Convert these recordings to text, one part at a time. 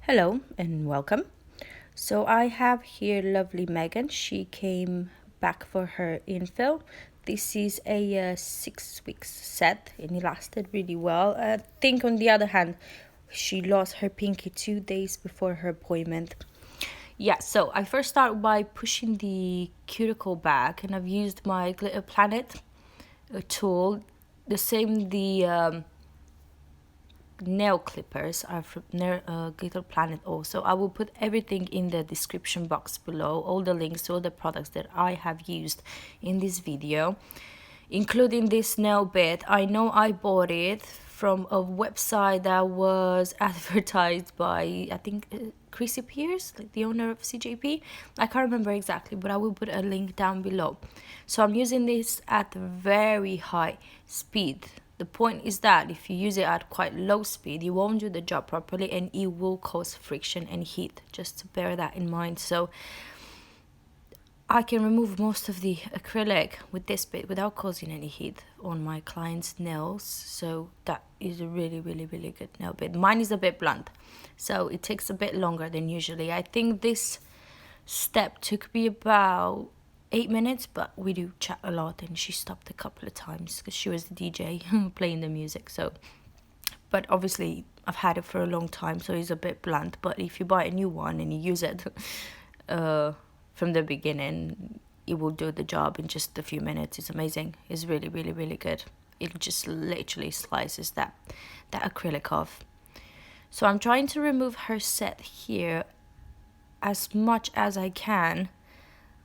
Hello and welcome. So I have here lovely Megan. She came back for her infill. This is a 6 weeks set and it lasted really well. I think on the other hand, she lost her pinky 2 days before her appointment. Yeah, so I first start by pushing the cuticle back and I've used my Glitter Planet tool. The same the nail clippers are from Glitter Planet also. I will put everything in the description box below, all the links to all the products that I have used in this video, including this nail bit. I know I bought it from a website that was advertised by, I think, Chrissy Pierce, like the owner of CJP. I can't remember exactly, but I will put a link down below. So I'm using this at very high speed. The point is that if you use it at quite low speed, you won't do the job properly and it will cause friction and heat. Just to bear that in mind. So I can remove most of the acrylic with this bit without causing any heat on my client's nails. So that is a really good nail bit. Mine is a bit blunt, so it takes a bit longer than usually. I think this step took me about 8 minutes, but we do chat a lot and she stopped a couple of times because she was the DJ playing the music. So, but obviously I've had it for a long time, so it's a bit blunt. But if you buy a new one and you use it from the beginning, it will do the job in just a few minutes. It's amazing. It's really good. It just literally slices that acrylic off. So I'm trying to remove her set here as much as I can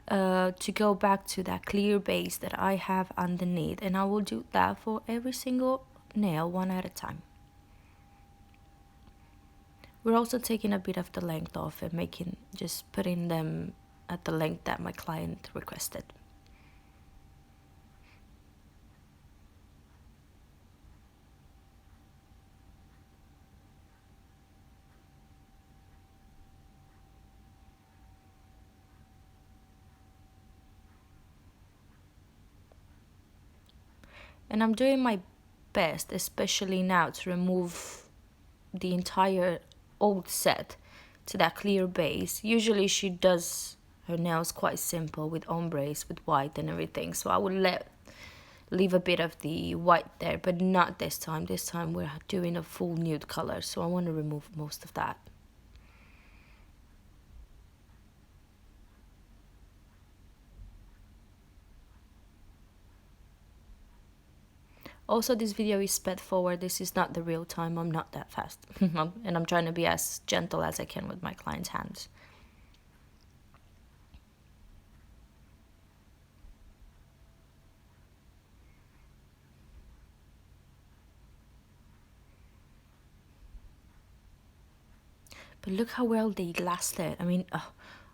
to go back to that clear base that I have underneath, and I will do that for every single nail one at a time. We're also taking a bit of the length off and just putting them at the length that my client requested. And I'm doing my best, especially now, to remove the entire old set to that clear base. Usually she does her nails quite simple with ombres, with white and everything. So I will leave a bit of the white there, but not this time. This time we're doing a full nude color, so I want to remove most of that. Also, this video is sped forward. This is not the real time. I'm not that fast. And I'm trying to be as gentle as I can with my client's hands. But look how well they lasted. I mean,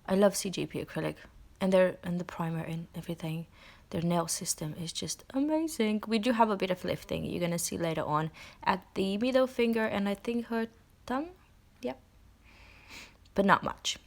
I love CJP acrylic, and the primer and everything. Their nail system is just amazing. We do have a bit of lifting. You're gonna see later on at the middle finger and I think her thumb. Yep, but not much.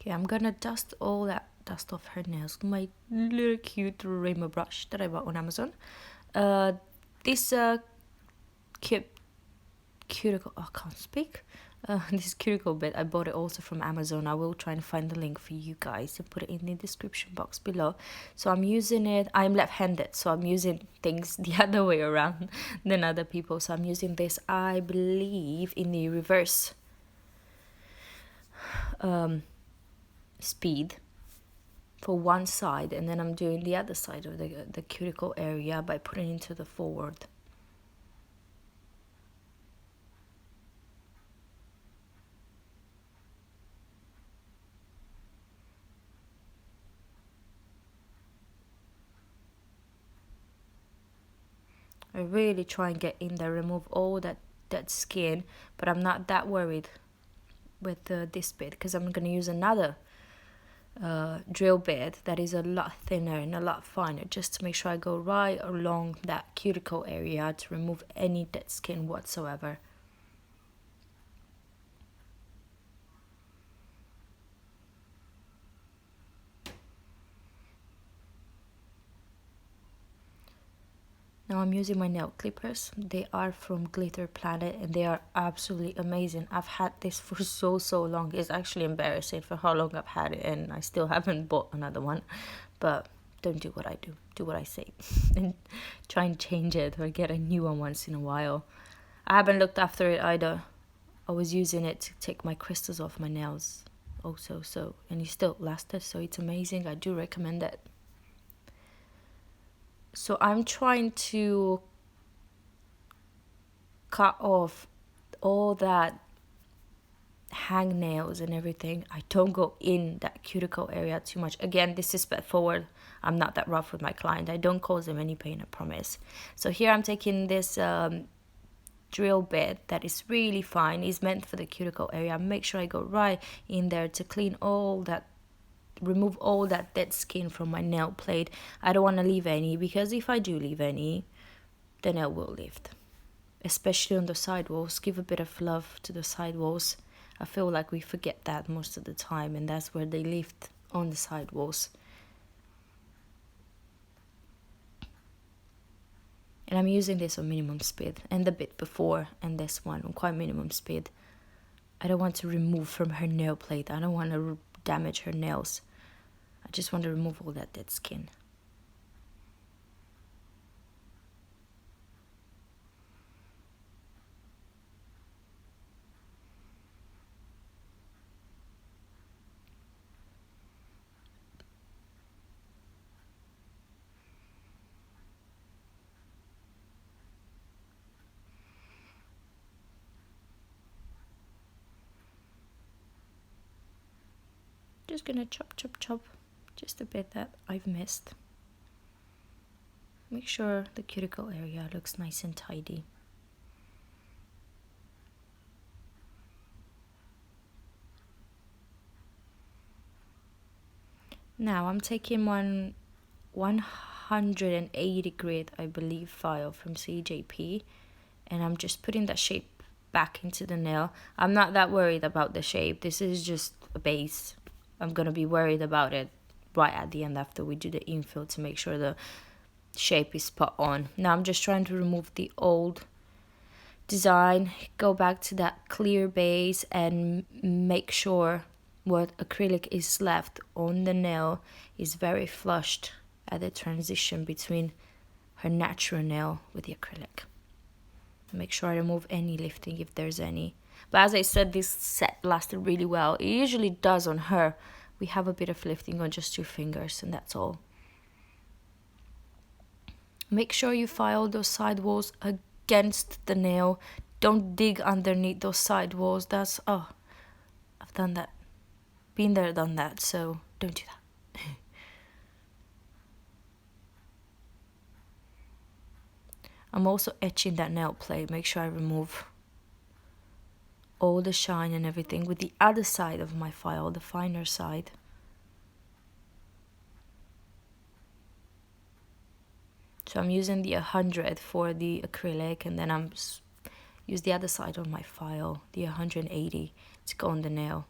Okay, I'm gonna dust all that dust off her nails with my little cute rainbow brush that I bought on Amazon. This cuticle, I can't speak. This cuticle bit, I bought it also from Amazon. I will try and find the link for you guys and put it in the description box below. So I'm using it, I'm left-handed, so I'm using things the other way around than other people. So I'm using this, I believe, in the reverse speed for one side, and then I'm doing the other side of the cuticle area by putting into the forward. I really try and get in there, remove all that dead skin, but I'm not that worried with this bit because I'm going to use another drill bit that is a lot thinner and a lot finer, just to make sure I go right along that cuticle area to remove any dead skin whatsoever. Now I'm using my nail clippers. They are from Glitter Planet and they are absolutely amazing. I've had this for so long. It's actually embarrassing for how long I've had it, and I still haven't bought another one. But don't do what I do. Do what I say. And try and change it or get a new one once in a while. I haven't looked after it either. I was using it to take my crystals off my nails also, and it still lasted, so it's amazing. I do recommend it. So I'm trying to cut off all that hangnails and everything. I don't go in that cuticle area too much. Again, this is bed forward. I'm not that rough with my client. I don't cause them any pain, I promise. So here I'm taking this drill bit that is really fine. It's meant for the cuticle area. Make sure I go right in there to clean all that, remove all that dead skin from my nail plate. I don't want to leave any, because if I do leave any, the nail will lift, especially on the sidewalls. Give a bit of love to the sidewalls. I feel like we forget that most of the time, and that's where they lift, on the sidewalls. And I'm using this on minimum speed, and the bit before and this one on quite minimum speed. I don't want to remove from her nail plate. I don't want to damage her nails. I just want to remove all that dead skin. Just gonna chop just a bit that I've missed. Make sure the cuticle area looks nice and tidy. Now I'm taking one 180 grit, I believe, file from CJP, and I'm just putting that shape back into the nail. I'm not that worried about the shape. This is just a base. I'm gonna be worried about it right at the end after we do the infill to make sure the shape is spot on. Now I'm just trying to remove the old design, go back to that clear base, and make sure what acrylic is left on the nail is very flushed at the transition between her natural nail with the acrylic. Make sure I remove any lifting if there's any. But as I said, this set lasted really well. It usually does on her. We have a bit of lifting on just 2 fingers, and that's all. Make sure you file those sidewalls against the nail. Don't dig underneath those sidewalls. That's, oh, I've done that. Been there, done that, so don't do that. I'm also etching that nail plate. Make sure I remove all the shine and everything with the other side of my file, the finer side. So I'm using the 100 for the acrylic, and then I'm use the other side of my file, the 180, to go on the nail.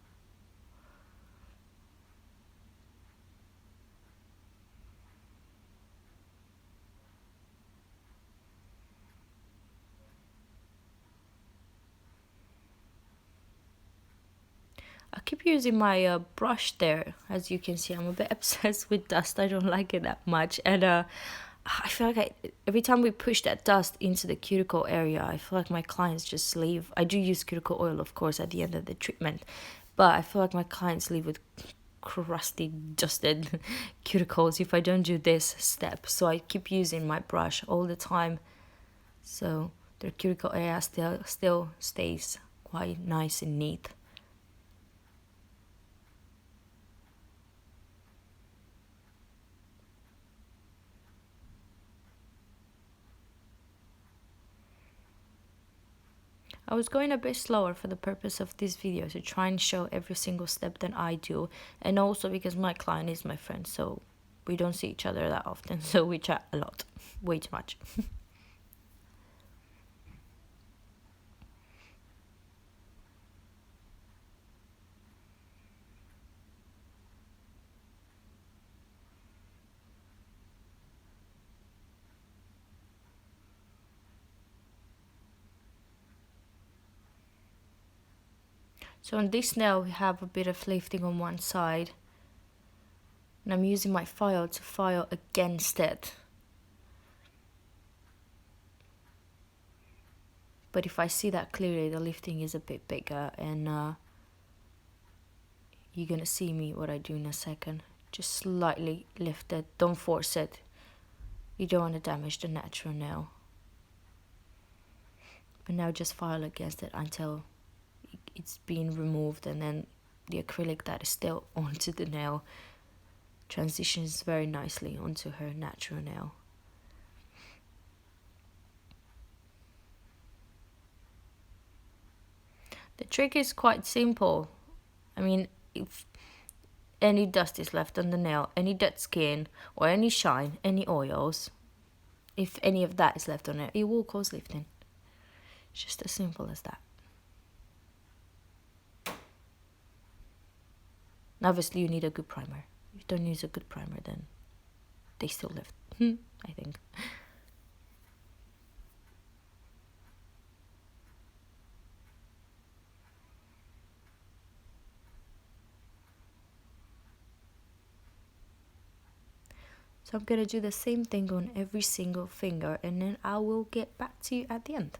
I keep using my brush there. As you can see, I'm a bit obsessed with dust. I don't like it that much. And I feel like every time we push that dust into the cuticle area, I feel like my clients just leave. I do use cuticle oil, of course, at the end of the treatment. But I feel like my clients leave with crusty, dusted cuticles if I don't do this step. So I keep using my brush all the time. So the cuticle area still stays quite nice and neat. I was going a bit slower for the purpose of this video to try and show every single step that I do, and also because my client is my friend, so we don't see each other that often, so we chat a lot, way too much. So on this nail we have a bit of lifting on one side, and I'm using my file to file against it. But if I see that clearly, the lifting is a bit bigger, and you're gonna see me what I do in a second. Just slightly lift it, don't force it. You don't want to damage the natural nail. But now just file against it until it's being removed, and then the acrylic that is still onto the nail transitions very nicely onto her natural nail. The trick is quite simple. I mean, if any dust is left on the nail, any dead skin or any shine, any oils, if any of that is left on it, it will cause lifting. It's just as simple as that. Obviously you need a good primer. If you don't use a good primer, then they still lift, I think. So I'm gonna do the same thing on every single finger, and then I will get back to you at the end.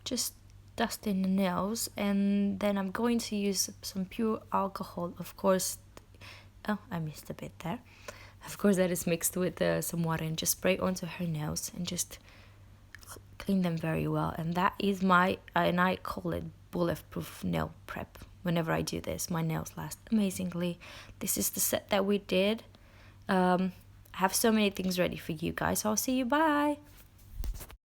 Just dusting the nails, and then I'm going to use some pure alcohol, of course Oh, I missed a bit there. Of course, that is mixed with some water and just spray onto her nails and just clean them very well. And that is and I call it bulletproof nail prep. Whenever I do this, my nails last amazingly. This is the set that we did. I have so many things ready for you guys. I'll see you. Bye.